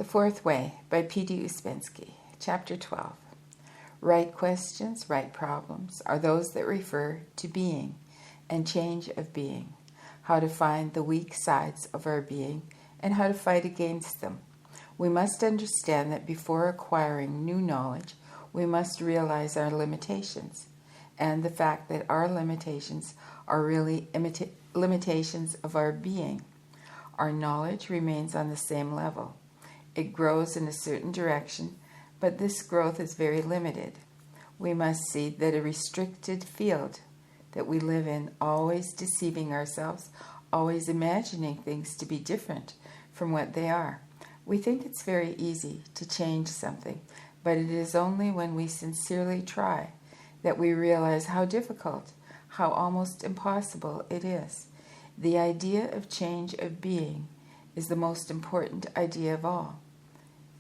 The Fourth Way by P.D. Ouspensky, Chapter 12. Right questions, right problems are those that refer to being and change of being, how to find the weak sides of our being and how to fight against them. We must understand that before acquiring new knowledge, we must realize our limitations, and the fact that our limitations are really limitations of our being. Our knowledge remains on the same level. It grows in a certain direction, but this growth is very limited. We must see that a restricted field that we live in, always deceiving ourselves, always imagining things to be different from what they are. We think it's very easy to change something, but it is only when we sincerely try that we realize how difficult, how almost impossible it is. The idea of change of being is the most important idea of all.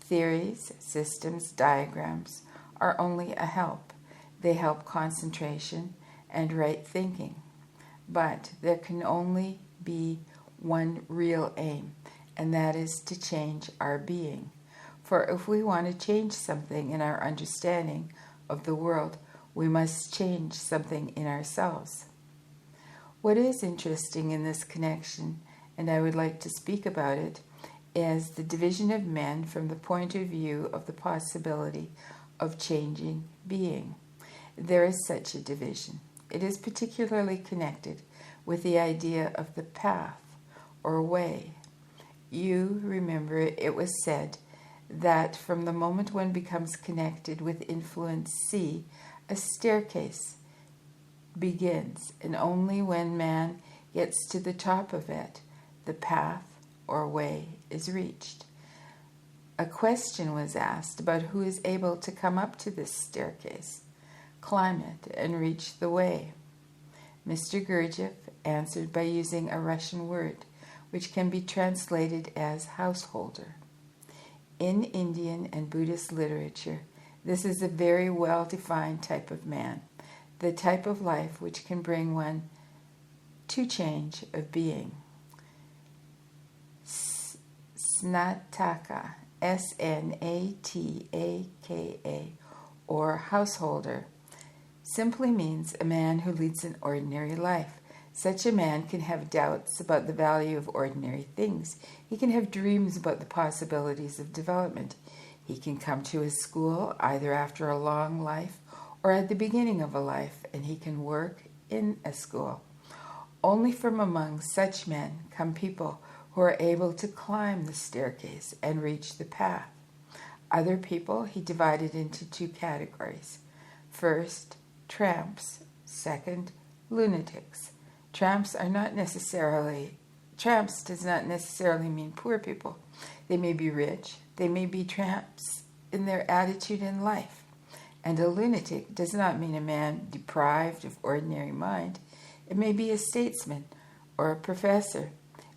Theories, systems, diagrams are only a help. They help concentration and right thinking. But there can only be one real aim, and that is to change our being. For if we want to change something in our understanding of the world, we must change something in ourselves. What is interesting in this connection, and I would like to speak about it, is the division of men from the point of view of the possibility of changing being. There is such a division. It is particularly connected with the idea of the path or way. You remember it was said that from the moment one becomes connected with influence C, a staircase begins, and only when man gets to the top of it, the path or way is reached. A question was asked about who is able to come up to this staircase, climb it, and reach the way. Mr. Gurdjieff answered by using a Russian word, which can be translated as householder. In Indian and Buddhist literature, this is a very well-defined type of man, the type of life which can bring one to change of being. Snataka, S-N-A-T-A-K-A, or householder, simply means a man who leads an ordinary life. Such a man can have doubts about the value of ordinary things. He can have dreams about the possibilities of development. He can come to his school either after a long life or at the beginning of a life, and he can work in a school. Only from among such men come people who are able to climb the staircase and reach the path. Other people he divided into two categories. First, tramps. Second, lunatics. Tramps does not necessarily mean poor people. They may be rich. They may be tramps in their attitude in life. And a lunatic does not mean a man deprived of ordinary mind. It may be a statesman or a professor.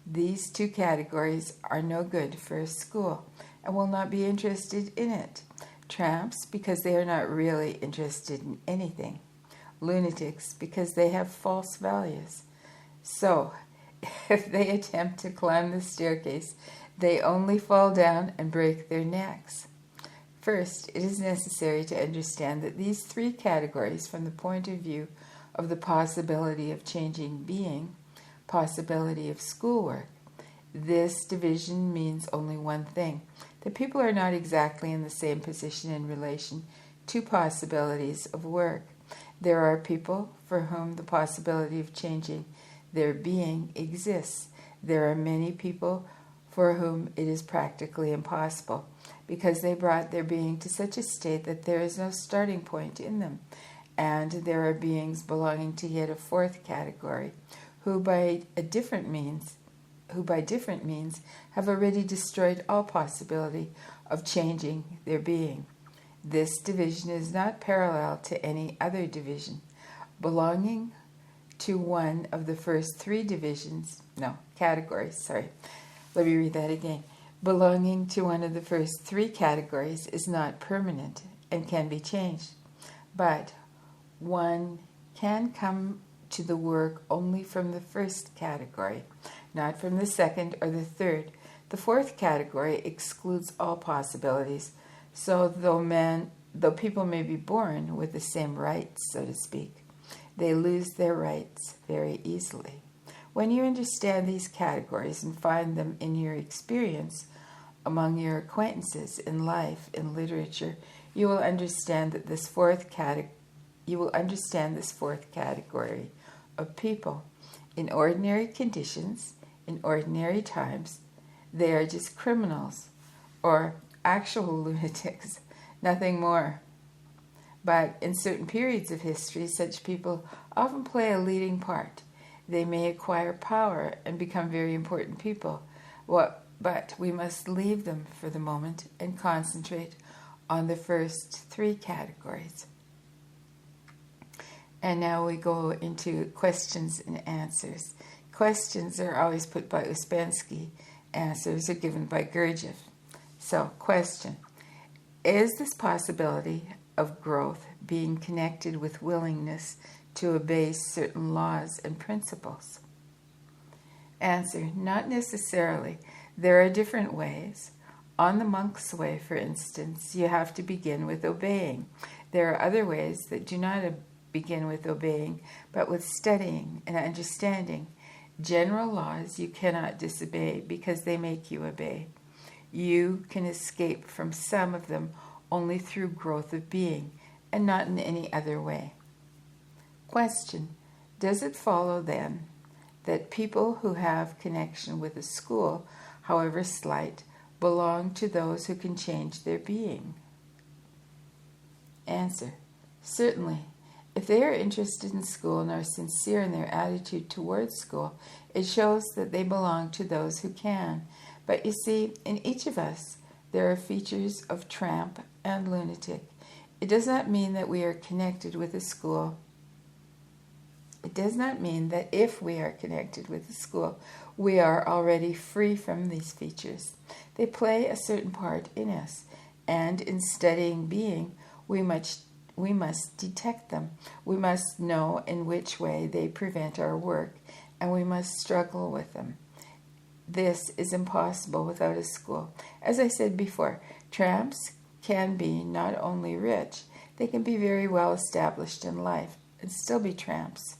These two categories are no good for a school and will not be interested in it. Tramps, because they are not really interested in anything. Lunatics, because they have false values. So, if they attempt to climb the staircase, they only fall down and break their necks. First, it is necessary to understand that these three categories, from the point of view of the possibility of changing being, possibility of schoolwork, this division means only one thing, that people are not exactly in the same position in relation to possibilities of work. There are people for whom the possibility of changing their being exists. There are many people for whom it is practically impossible, because they brought their being to such a state that there is no starting point in them. And there are beings belonging to yet a fourth category, who by different means have already destroyed all possibility of changing their being. This division is not parallel to any other division. Belonging to one of the first three categories. Let me read that again. Belonging to one of the first three categories is not permanent and can be changed. But one can come to the work only from the first category, not from the second or the third. The fourth category excludes all possibilities, so though people may be born with the same rights, so to speak, they lose their rights very easily. When you understand these categories and find them in your experience, among your acquaintances in life, in literature, you will understand this fourth category of people. In ordinary conditions, in ordinary times, they are just criminals or actual lunatics, nothing more. But in certain periods of history, such people often play a leading part. They may acquire power and become very important people. But we must leave them for the moment and concentrate on the first three categories. And now we go into questions and answers. Questions are always put by Ouspensky. Answers are given by Gurdjieff. So, question. Is this possibility of growth being connected with willingness to obey certain laws and principles? Answer. Not necessarily. There are different ways. On the monk's way, for instance, you have to begin with obeying. There are other ways that do not begin with obeying, but with studying and understanding. General laws you cannot disobey because they make you obey. You can escape from some of them only through growth of being, and not in any other way. Question. Does it follow then that people who have connection with a school, however slight, belong to those who can change their being? Answer. Certainly. If they are interested in school and are sincere in their attitude towards school, it shows that they belong to those who can. But you see, in each of us, there are features of tramp and lunatic. It does not mean that we are connected with a school. It does not mean that if we are connected with a school, we are already free from these features. They play a certain part in us, and in studying being, we must detect them. We must know in which way they prevent our work, and we must struggle with them. This is impossible without a school. As I said before, tramps can be not only rich, they can be very well established in life and still be tramps.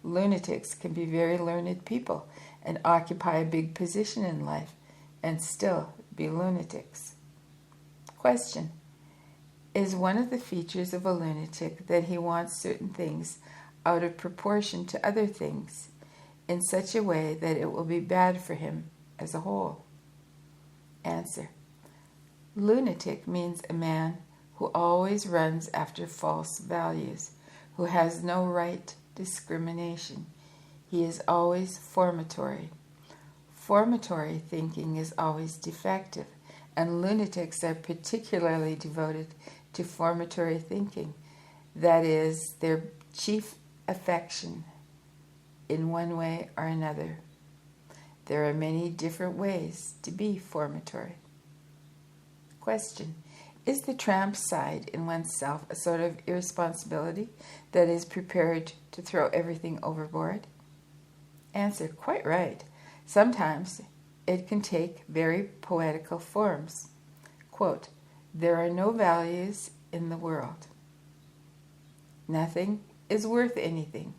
Lunatics can be very learned people and occupy a big position in life and still be lunatics. Question. Is one of the features of a lunatic that he wants certain things out of proportion to other things in such a way that it will be bad for him as a whole? Answer. Lunatic means a man who always runs after false values, who has no right discrimination. He is always formatory. Formatory thinking is always defective, and lunatics are particularly devoted to formatory thinking. That is their chief affection in one way or another. There are many different ways to be formatory. Question. Is the tramp side in oneself a sort of irresponsibility that is prepared to throw everything overboard? Answer. Quite right. Sometimes it can take very poetical forms. Quote, there are no values in the world. Nothing is worth anything.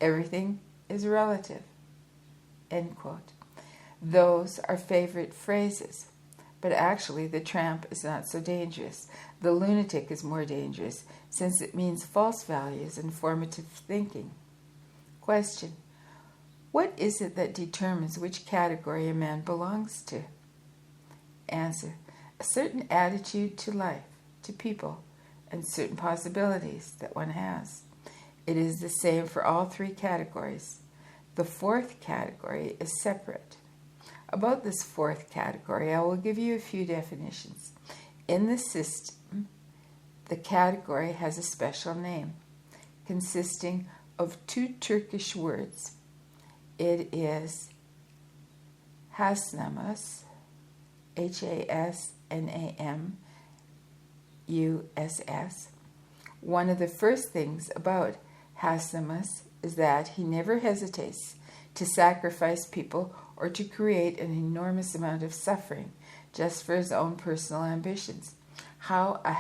Everything is relative. End quote. Those are favorite phrases. But actually, the tramp is not so dangerous. The lunatic is more dangerous, since it means false values and formative thinking. Question. What is it that determines which category a man belongs to? Answer. A certain attitude to life, to people, and certain possibilities that one has. It is the same for all three categories. The fourth category is separate. About this fourth category, I will give you a few definitions. In the system, the category has a special name, consisting of two Turkish words. It is hasnamus, Hasnamus. One of the first things about Hasnamus is that he never hesitates to sacrifice people, or to create an enormous amount of suffering just for his own personal ambitions. How a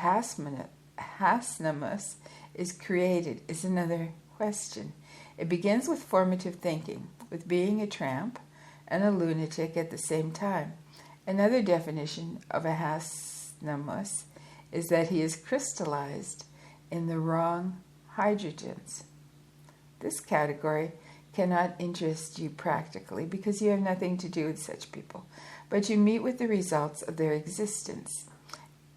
Hasnamus is created is another question. It begins with formative thinking, with being a tramp and a lunatic at the same time. Another definition of a Hasnamus is that he is crystallized in the wrong hydrogens. This category cannot interest you practically because you have nothing to do with such people, but you meet with the results of their existence.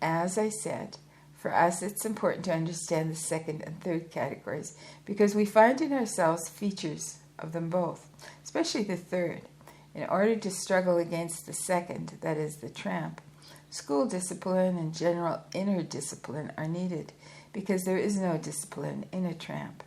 As I said, for us it's important to understand the second and third categories because we find in ourselves features of them both, especially the third. In order to struggle against the second, that is the tramp, school discipline and general inner discipline are needed because there is no discipline in a tramp.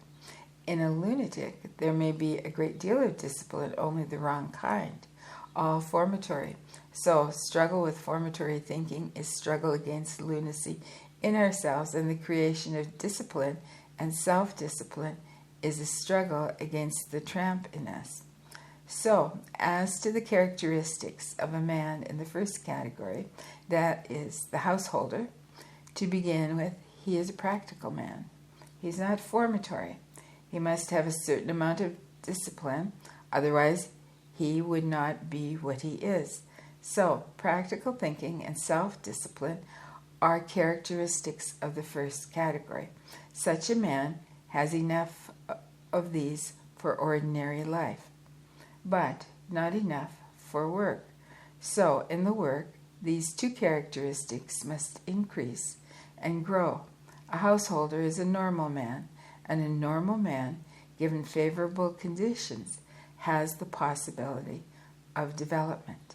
In a lunatic, there may be a great deal of discipline, only the wrong kind, all formatory. So, struggle with formatory thinking is struggle against lunacy in ourselves, and the creation of discipline and self-discipline is a struggle against the tramp in us. So, as to the characteristics of a man in the first category, that is the householder, to begin with, he is a practical man. He's not formatory. He must have a certain amount of discipline, otherwise he would not be what he is. So, practical thinking and self-discipline are characteristics of the first category. Such a man has enough of these for ordinary life, but not enough for work. So, in the work, these two characteristics must increase and grow. A householder is a normal man, and a normal man, given favorable conditions, has the possibility of development.